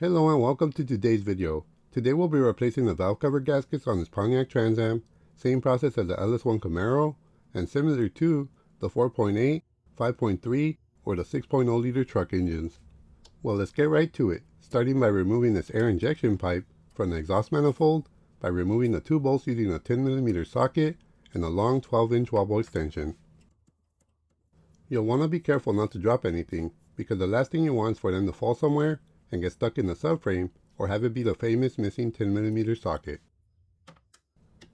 Hello and welcome to today's video. Today we'll be replacing the valve cover gaskets on this Pontiac Trans Am, same process as the LS1 Camaro, and similar to the 4.8, 5.3, or the 6.0 liter truck engines. Well, let's get right to it, starting by removing this air injection pipe from the exhaust manifold by removing the two bolts using a 10mm socket and a long 12-inch wall bolt extension. You'll want to be careful not to drop anything, because the last thing you want is for them to fall somewhere and get stuck in the subframe or have it be the famous missing 10mm socket.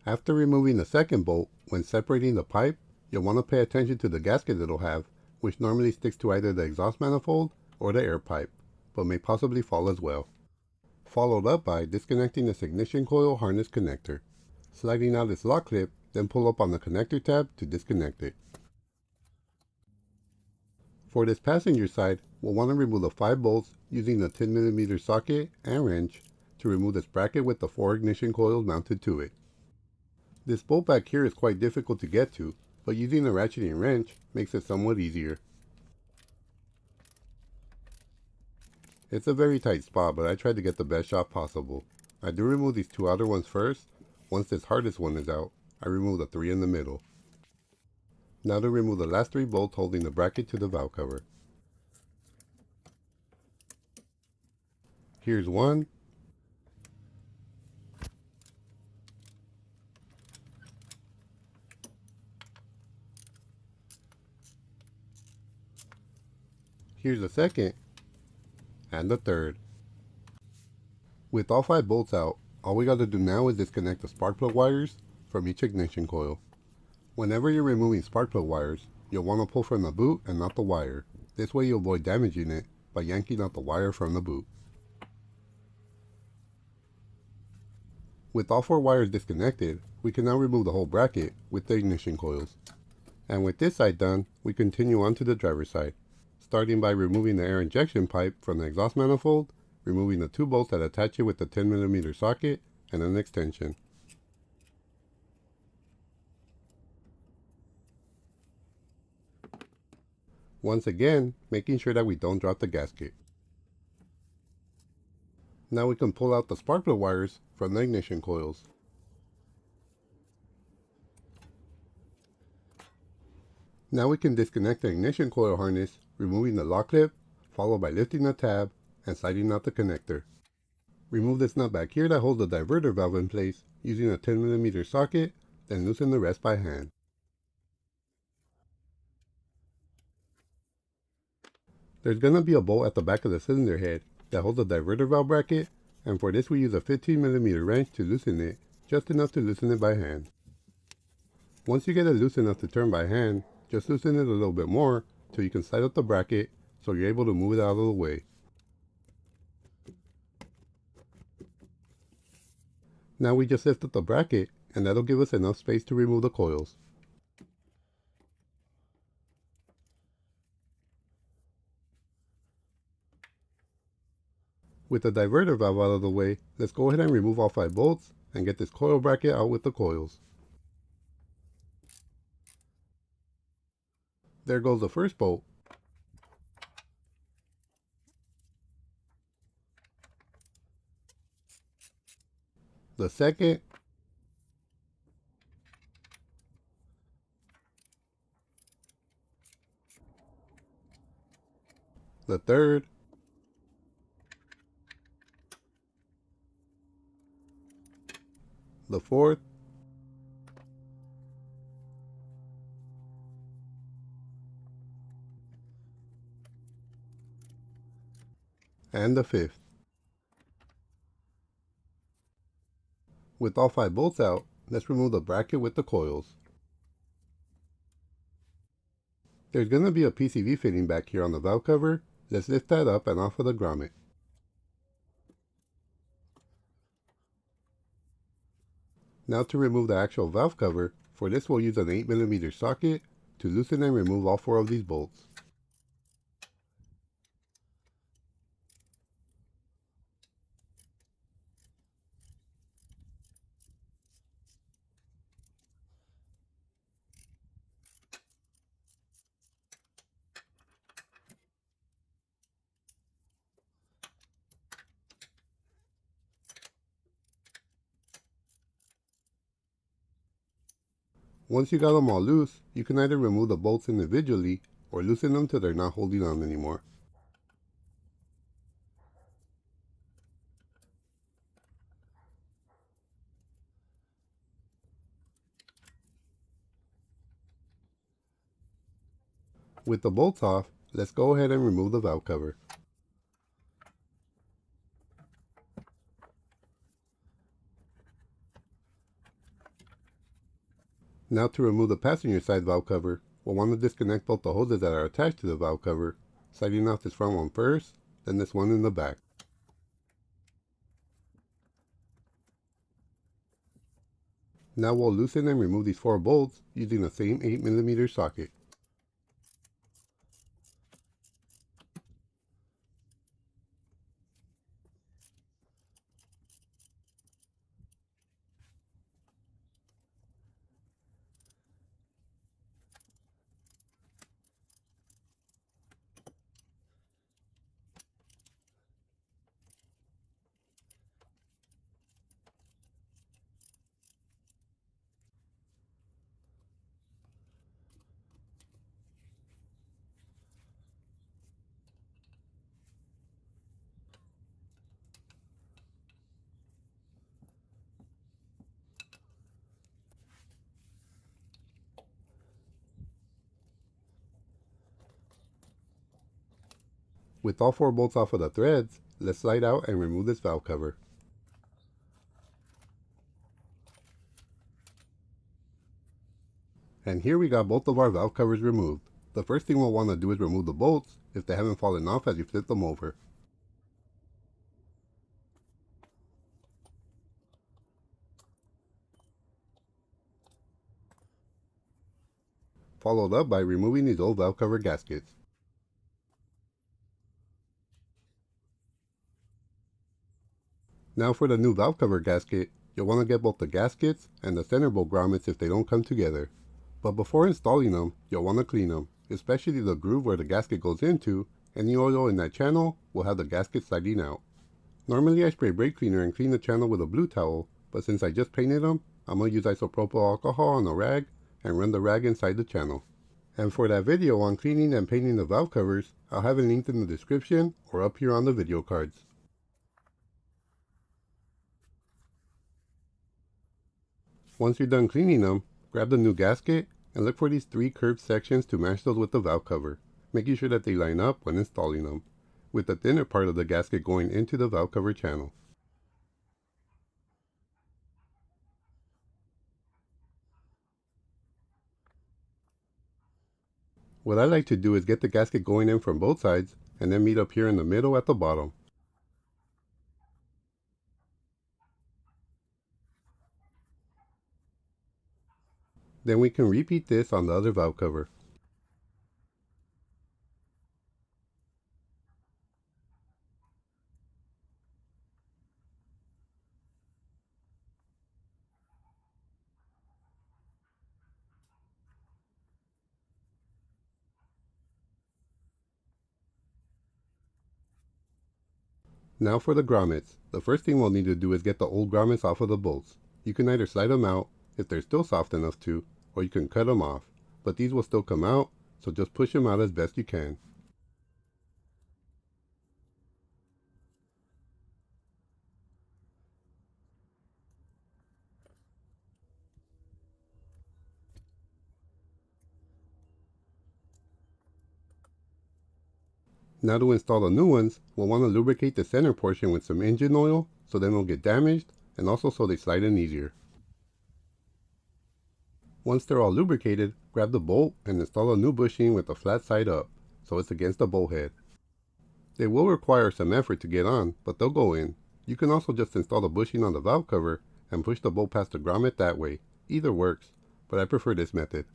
After removing the second bolt, when separating the pipe, you'll want to pay attention to the gasket it'll have, which normally sticks to either the exhaust manifold or the air pipe, but may possibly fall as well. Followed up by disconnecting this ignition coil harness connector. Sliding out its lock clip, then pull up on the connector tab to disconnect it. For this passenger side, we'll want to remove the 5 bolts using the 10mm socket and wrench to remove this bracket with the 4 ignition coils mounted to it. This bolt back here is quite difficult to get to, but using the ratcheting wrench makes it somewhat easier. It's a very tight spot, but I tried to get the best shot possible. I do remove these 2 outer ones first. Once this hardest one is out, I remove the 3 in the middle. Now to remove the last 3 bolts holding the bracket to the valve cover. Here's one. Here's the second. And the third. With all 5 bolts out, all we got to do now is disconnect the spark plug wires from each ignition coil. Whenever you're removing spark plug wires, you'll want to pull from the boot and not the wire. This way you'll avoid damaging it by yanking out the wire from the boot. With all 4 wires disconnected, we can now remove the whole bracket with the ignition coils. And with this side done, we continue on to the driver's side, starting by removing the air injection pipe from the exhaust manifold, removing the 2 bolts that attach it with the 10mm socket and an extension. Once again, making sure that we don't drop the gasket. Now we can pull out the spark plug wires from the ignition coils. Now we can disconnect the ignition coil harness, removing the lock clip, followed by lifting the tab and sliding out the connector. Remove this nut back here that holds the diverter valve in place using a 10mm socket, then loosen the rest by hand. There's going to be a bolt at the back of the cylinder head that holds the diverter valve bracket, and for this we use a 15mm wrench to loosen it, just enough to loosen it by hand. Once you get it loose enough to turn by hand, just loosen it a little bit more till you can slide up the bracket so you're able to move it out of the way. Now we just lift up the bracket and that'll give us enough space to remove the coils. With the diverter valve out of the way, let's go ahead and remove all 5 bolts and get this coil bracket out with the coils. There goes the first bolt. The second. The third. The fourth. And the fifth. With all 5 bolts out, let's remove the bracket with the coils. There's going to be a PCV fitting back here on the valve cover. Let's lift that up and off of the grommet. Now to remove the actual valve cover, for this we'll use an 8mm socket to loosen and remove all 4 of these bolts. Once you got them all loose, you can either remove the bolts individually or loosen them till they're not holding on anymore. With the bolts off, let's go ahead and remove the valve cover. Now to remove the passenger side valve cover, we'll want to disconnect both the hoses that are attached to the valve cover, sliding off this front one first, then this one in the back. Now we'll loosen and remove these 4 bolts using the same 8mm socket. With all 4 bolts off of the threads, let's slide out and remove this valve cover. And here we got both of our valve covers removed. The first thing we'll want to do is remove the bolts if they haven't fallen off as you flip them over. Followed up by removing these old valve cover gaskets. Now for the new valve cover gasket, you'll want to get both the gaskets and the center bolt grommets if they don't come together. But before installing them, you'll want to clean them, especially the groove where the gasket goes into. Any oil in that channel will have the gasket sliding out. Normally I spray brake cleaner and clean the channel with a blue towel, but since I just painted them, I'm going to use isopropyl alcohol on a rag and run the rag inside the channel. And for that video on cleaning and painting the valve covers, I'll have it linked in the description or up here on the video cards. Once you're done cleaning them, grab the new gasket and look for these 3 curved sections to match those with the valve cover, making sure that they line up when installing them, with the thinner part of the gasket going into the valve cover channel. What I like to do is get the gasket going in from both sides and then meet up here in the middle at the bottom. Then we can repeat this on the other valve cover. Now for the grommets. The first thing we'll need to do is get the old grommets off of the bolts. You can either slide them out if they're still soft enough to, or you can cut them off, but these will still come out, so just push them out as best you can. Now to install the new ones, we'll want to lubricate the center portion with some engine oil so they don't get damaged, and also so they slide in easier. Once they're all lubricated, grab the bolt and install a new bushing with the flat side up, so it's against the bolt head. They will require some effort to get on, but they'll go in. You can also just install the bushing on the valve cover and push the bolt past the grommet that way. Either works, but I prefer this method.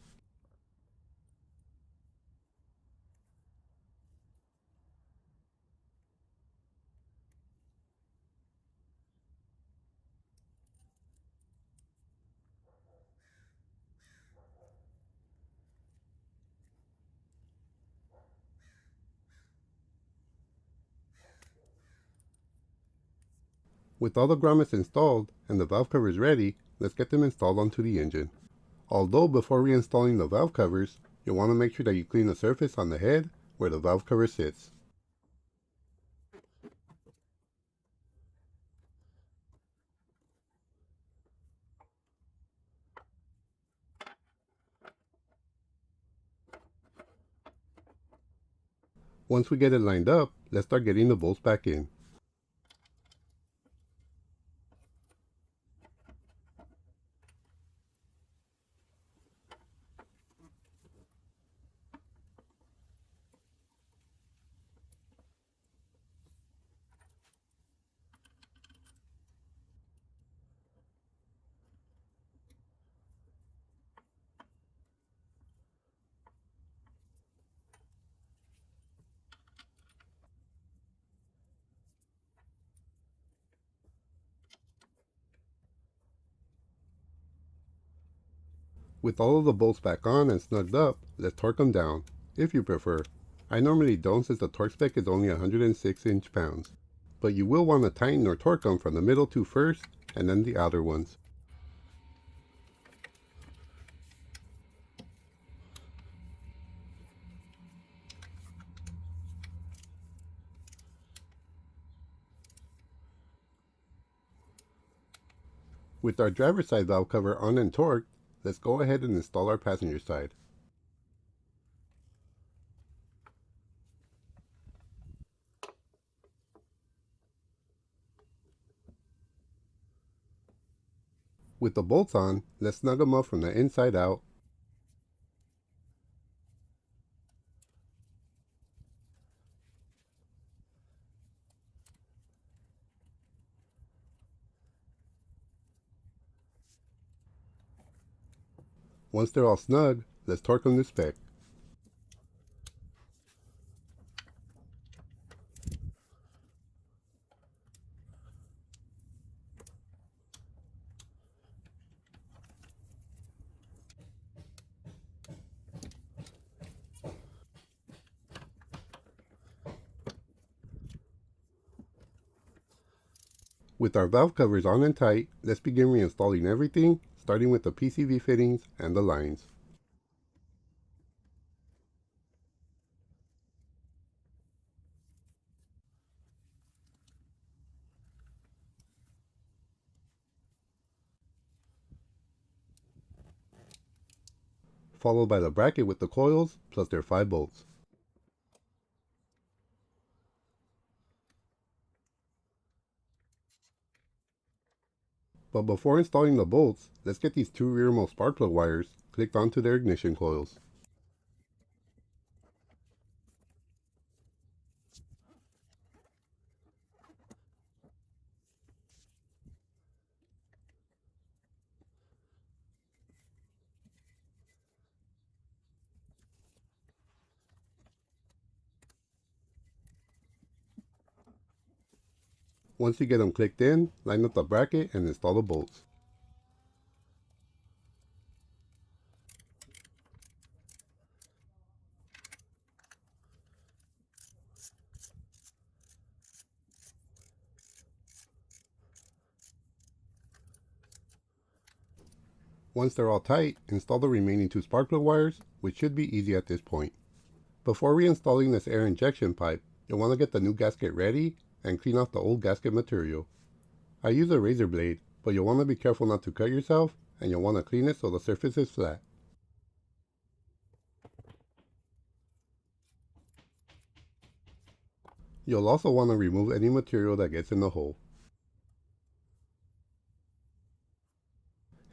With all the grommets installed and the valve covers ready, let's get them installed onto the engine. Although before reinstalling the valve covers, you'll want to make sure that you clean the surface on the head where the valve cover sits. Once we get it lined up, let's start getting the bolts back in. With all of the bolts back on and snugged up, let's torque them down, if you prefer. I normally don't since the torque spec is only 106 inch-pounds, but you will want to tighten or torque them from the middle two first and then the outer ones. With our driver's side valve cover on and torqued, let's go ahead and install our passenger side. With the bolts on, let's snug them up from the inside out. Once they're all snug, let's torque them to spec. With our valve covers on and tight, let's begin reinstalling everything, starting with the PCV fittings and the lines. Followed by the bracket with the coils, plus their 5 bolts. But before installing the bolts, let's get these 2 rearmost spark plug wires clicked onto their ignition coils. Once you get them clicked in, line up the bracket and install the bolts. Once they're all tight, install the remaining 2 spark plug wires, which should be easy at this point. Before reinstalling this air injection pipe, you'll want to get the new gasket ready and clean off the old gasket material. I use a razor blade, but you'll want to be careful not to cut yourself, and you'll want to clean it so the surface is flat. You'll also want to remove any material that gets in the hole.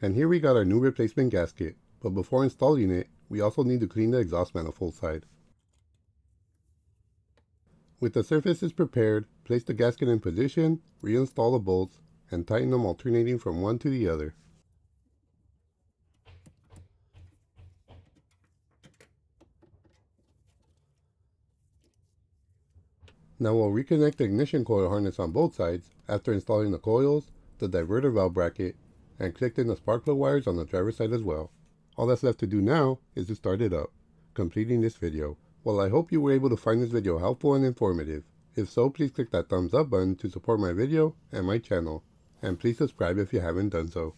And here we got our new replacement gasket, but before installing it, we also need to clean the exhaust manifold side. With the surfaces prepared, place the gasket in position, reinstall the bolts, and tighten them alternating from one to the other. Now we'll reconnect the ignition coil harness on both sides after installing the coils, the diverter valve bracket, and clicked in the spark plug wires on the driver's side as well. All that's left to do now is to start it up, completing this video. Well, I hope you were able to find this video helpful and informative. If so, please click that thumbs up button to support my video and my channel. And please subscribe if you haven't done so.